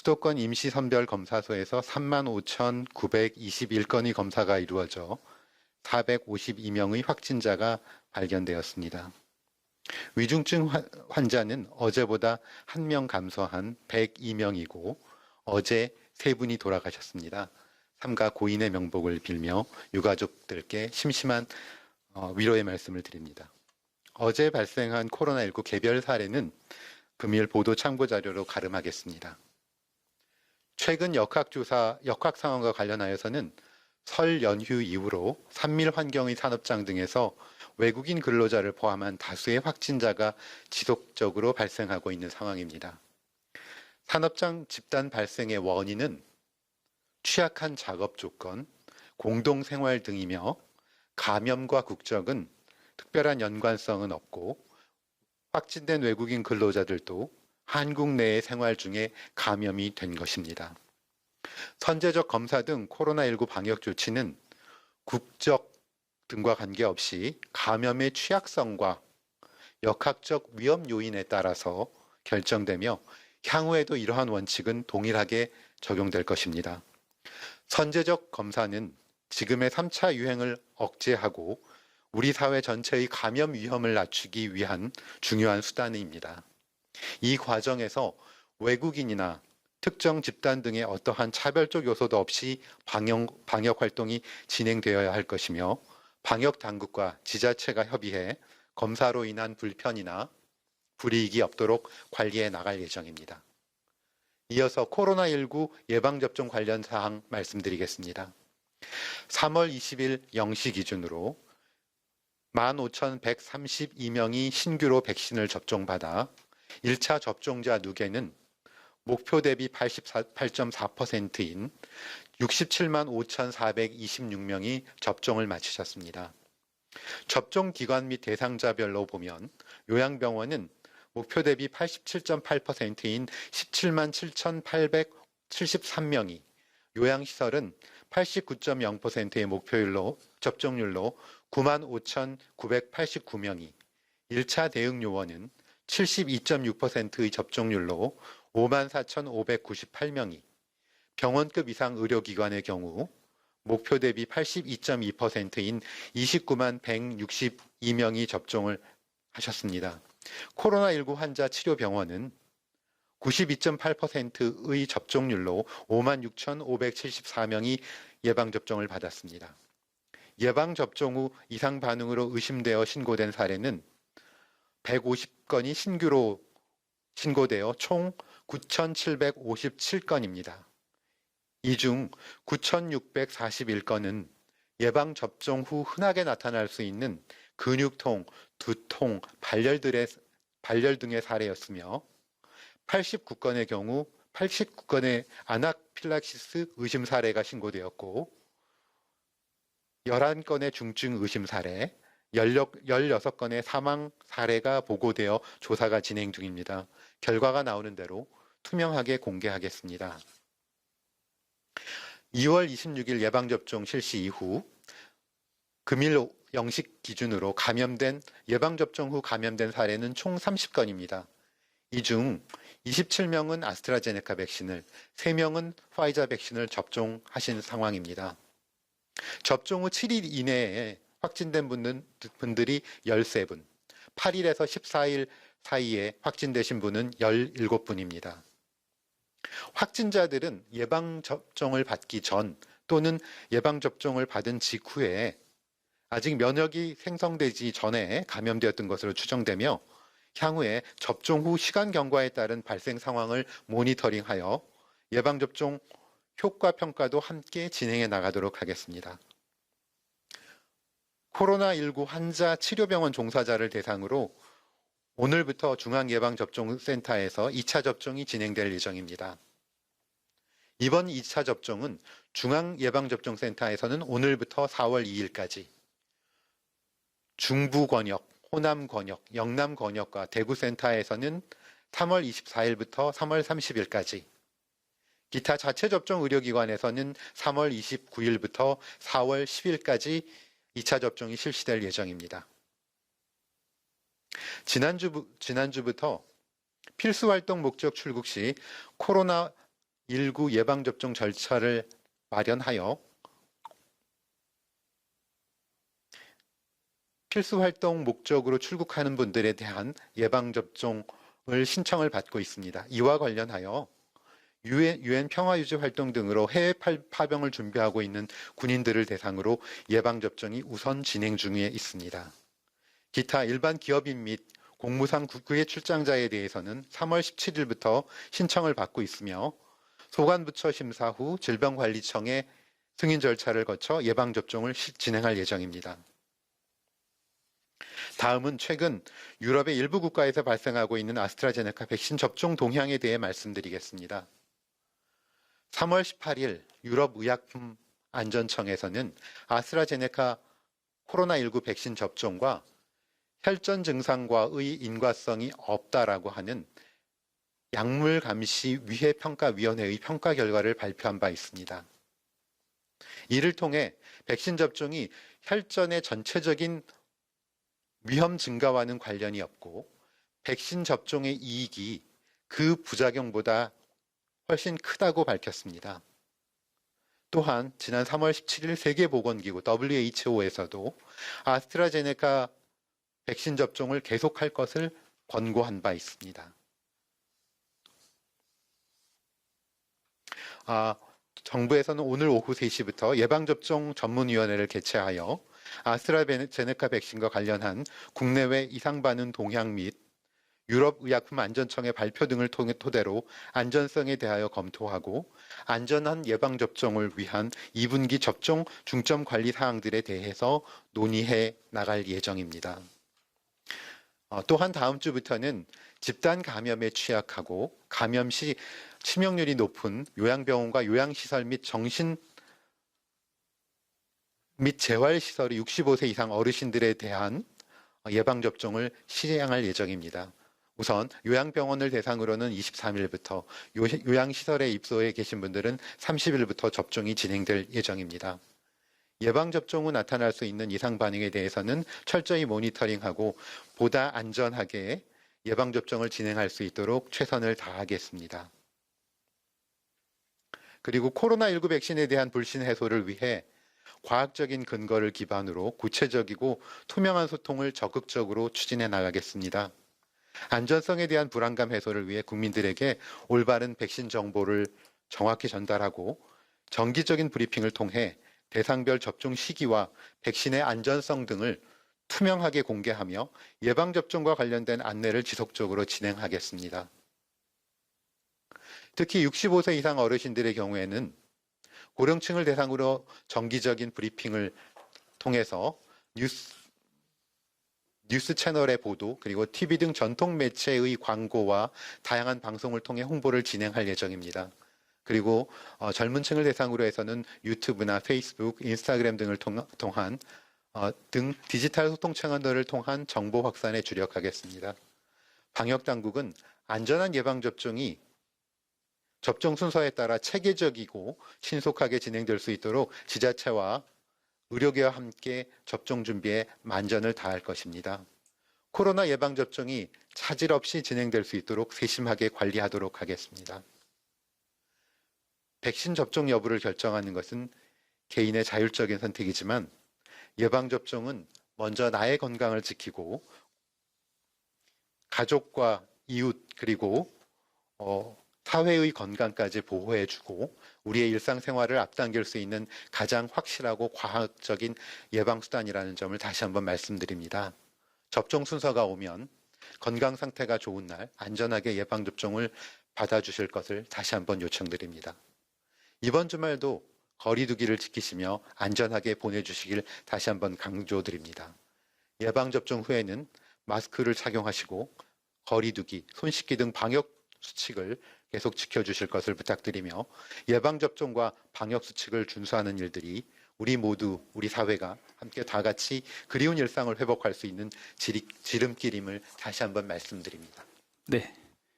수도권 임시선별검사소에서 35,921건의 검사가 이루어져 452명의 확진자가 발견되었습니다. 위중증 환자는 어제보다 1명 감소한 102명이고 어제 3분이 돌아가셨습니다. 삼가 고인의 명복을 빌며 유가족들께 심심한 위로의 말씀을 드립니다. 어제 발생한 코로나19 개별 사례는 금일 보도 참고 자료로 가름하겠습니다. 최근 역학 상황과 관련하여서는 설 연휴 이후로 산밀 환경의 산업장 등에서 외국인 근로자를 포함한 다수의 확진자가 지속적으로 발생하고 있는 상황입니다. 산업장 집단 발생의 원인은 취약한 작업 조건, 공동생활 등이며 감염과 국적은 특별한 연관성은 없고 확진된 외국인 근로자들도 한국 내의 생활 중에 감염이 된 것입니다. 선제적 검사 등 코로나19 방역 조치는 국적 등과 관계없이 감염의 취약성과 역학적 위험 요인에 따라서 결정되며 향후에도 이러한 원칙은 동일하게 적용될 것입니다. 선제적 검사는 지금의 3차 유행을 억제하고 우리 사회 전체의 감염 위험을 낮추기 위한 중요한 수단입니다. 이 과정에서 외국인이나 특정 집단 등의 어떠한 차별적 요소도 없이 방역 활동이 진행되어야 할 것이며 방역 당국과 지자체가 협의해 검사로 인한 불편이나 불이익이 없도록 관리해 나갈 예정입니다. 이어서 코로나19 예방접종 관련 사항 말씀드리겠습니다. 3월 20일 0시 기준으로 15,132명이 신규로 백신을 접종받아 1차 접종자 누계는 목표 대비 88.4%인 67만 5,426명이 접종을 마치셨습니다. 접종 기관 및 대상자별로 보면 요양병원은 목표 대비 87.8%인 17만 7,873명이, 요양시설은 89.0%의 목표율로 접종률로 9만 5,989명이, 1차 대응요원은 72.6%의 접종률로 5만 4,598명이, 병원급 이상 의료기관의 경우 목표 대비 82.2%인 29만 162명이 접종을 하셨습니다. 코로나19 환자 치료병원은 92.8%의 접종률로 5만 6,574명이 예방접종을 받았습니다. 예방접종 후 이상 반응으로 의심되어 신고된 사례는 150건이 신규로 신고되어 총 9,757건입니다. 이 중 9,641건은 예방접종 후 흔하게 나타날 수 있는 근육통, 두통, 발열 등의 사례였으며 89건의 경우 89건의 아나필락시스 의심 사례가 신고되었고 11건의 중증 의심 사례, 16건의 사망 사례가 보고되어 조사가 진행 중입니다. 결과가 나오는 대로 투명하게 공개하겠습니다. 2월 26일 예방접종 실시 이후 금일 0시 기준으로 예방접종 후 감염된 사례는 총 30건입니다. 이 중 27명은 아스트라제네카 백신을, 3명은 화이자 백신을 접종하신 상황입니다. 접종 후 7일 이내에 확진된 분들이 13분, 8일에서 14일 사이에 확진되신 분은 17분입니다. 확진자들은 예방접종을 받기 전 또는 예방접종을 받은 직후에 아직 면역이 생성되지 전에 감염되었던 것으로 추정되며 향후에 접종 후 시간 경과에 따른 발생 상황을 모니터링하여 예방접종 효과 평가도 함께 진행해 나가도록 하겠습니다. 코로나19 환자 치료병원 종사자를 대상으로 오늘부터 중앙예방접종센터에서 2차 접종이 진행될 예정입니다. 이번 2차 접종은 중앙예방접종센터에서는 오늘부터 4월 2일까지, 중부권역, 호남권역, 영남권역과 대구센터에서는 3월 24일부터 3월 30일까지, 기타 자체 접종 의료기관에서는 3월 29일부터 4월 10일까지 2차 접종이 실시될 예정입니다. 지난주부터 필수활동 목적 출국 시 코로나 19 예방접종 절차를 마련하여 필수 활동 목적으로 출국하는 분들에 대한 예방접종을 신청을 받고 있습니다. 이와 관련하여 유엔 평화유지 활동 등으로 해외 파병을 준비하고 있는 군인들을 대상으로 예방접종이 우선 진행 중에 있습니다. 기타 일반 기업인 및 공무상 국외 출장자에 대해서는 3월 17일부터 신청을 받고 있으며 소관부처 심사 후 질병관리청의 승인 절차를 거쳐 예방접종을 진행할 예정입니다. 다음은 최근 유럽의 일부 국가에서 발생하고 있는 아스트라제네카 백신 접종 동향에 대해 말씀드리겠습니다. 3월 18일 유럽의약품안전청에서는 아스트라제네카 코로나19 백신 접종과 혈전 증상과의 인과성이 없다라고 하는 약물감시위해평가위원회의 평가 결과를 발표한 바 있습니다. 이를 통해 백신 접종이 혈전의 전체적인 위험 증가와는 관련이 없고 백신 접종의 이익이 그 부작용보다 훨씬 크다고 밝혔습니다. 또한 지난 3월 17일 세계보건기구 WHO에서도 아스트라제네카 백신 접종을 계속할 것을 권고한 바 있습니다. 정부에서는 오늘 오후 3시부터 예방접종 전문위원회를 개최하여 아스트라제네카 백신과 관련한 국내외 이상 반응 동향 및 유럽의약품안전청의 발표 등을 토대로 안전성에 대하여 검토하고 안전한 예방접종을 위한 2분기 접종 중점 관리 사항들에 대해서 논의해 나갈 예정입니다. 또한 다음 주부터는 집단 감염에 취약하고 감염 시 치명률이 높은 요양병원과 요양시설 및 정신 및 재활시설의 65세 이상 어르신들에 대한 예방접종을 시행할 예정입니다. 우선 요양병원을 대상으로는 23일부터 요양시설에 입소해 계신 분들은 30일부터 접종이 진행될 예정입니다. 예방접종 후 나타날 수 있는 이상 반응에 대해서는 철저히 모니터링하고 보다 안전하게 예방접종을 진행할 수 있도록 최선을 다하겠습니다. 그리고 코로나19 백신에 대한 불신 해소를 위해 과학적인 근거를 기반으로 구체적이고 투명한 소통을 적극적으로 추진해 나가겠습니다. 안전성에 대한 불안감 해소를 위해 국민들에게 올바른 백신 정보를 정확히 전달하고 정기적인 브리핑을 통해 대상별 접종 시기와 백신의 안전성 등을 투명하게 공개하며 예방접종과 관련된 안내를 지속적으로 진행하겠습니다. 특히 65세 이상 어르신들의 경우에는 고령층을 대상으로 정기적인 브리핑을 통해서 뉴스 채널의 보도 그리고 TV 등 전통 매체의 광고와 다양한 방송을 통해 홍보를 진행할 예정입니다. 그리고 젊은 층을 대상으로 해서는 유튜브나 페이스북, 인스타그램 등을 통한 디지털 소통 채널들을 통한 정보 확산에 주력하겠습니다. 방역당국은 안전한 예방접종이 접종 순서에 따라 체계적이고 신속하게 진행될 수 있도록 지자체와 의료계와 함께 접종 준비에 만전을 다할 것입니다. 코로나 예방접종이 차질 없이 진행될 수 있도록 세심하게 관리하도록 하겠습니다. 백신 접종 여부를 결정하는 것은 개인의 자율적인 선택이지만 예방접종은 먼저 나의 건강을 지키고 가족과 이웃 그리고 사회의 건강까지 보호해주고 우리의 일상생활을 앞당길 수 있는 가장 확실하고 과학적인 예방수단이라는 점을 다시 한번 말씀드립니다. 접종 순서가 오면 건강 상태가 좋은 날 안전하게 예방접종을 받아주실 것을 다시 한번 요청드립니다. 이번 주말도 거리 두기를 지키시며 안전하게 보내주시길 다시 한번 강조드립니다. 예방접종 후에는 마스크를 착용하시고 거리 두기, 손 씻기 등 방역 수칙을 계속 지켜주실 것을 부탁드리며 예방접종과 방역수칙을 준수하는 일들이 우리 사회가 함께 다 같이 그리운 일상을 회복할 수 있는 지름길임을 다시 한번 말씀드립니다. 네.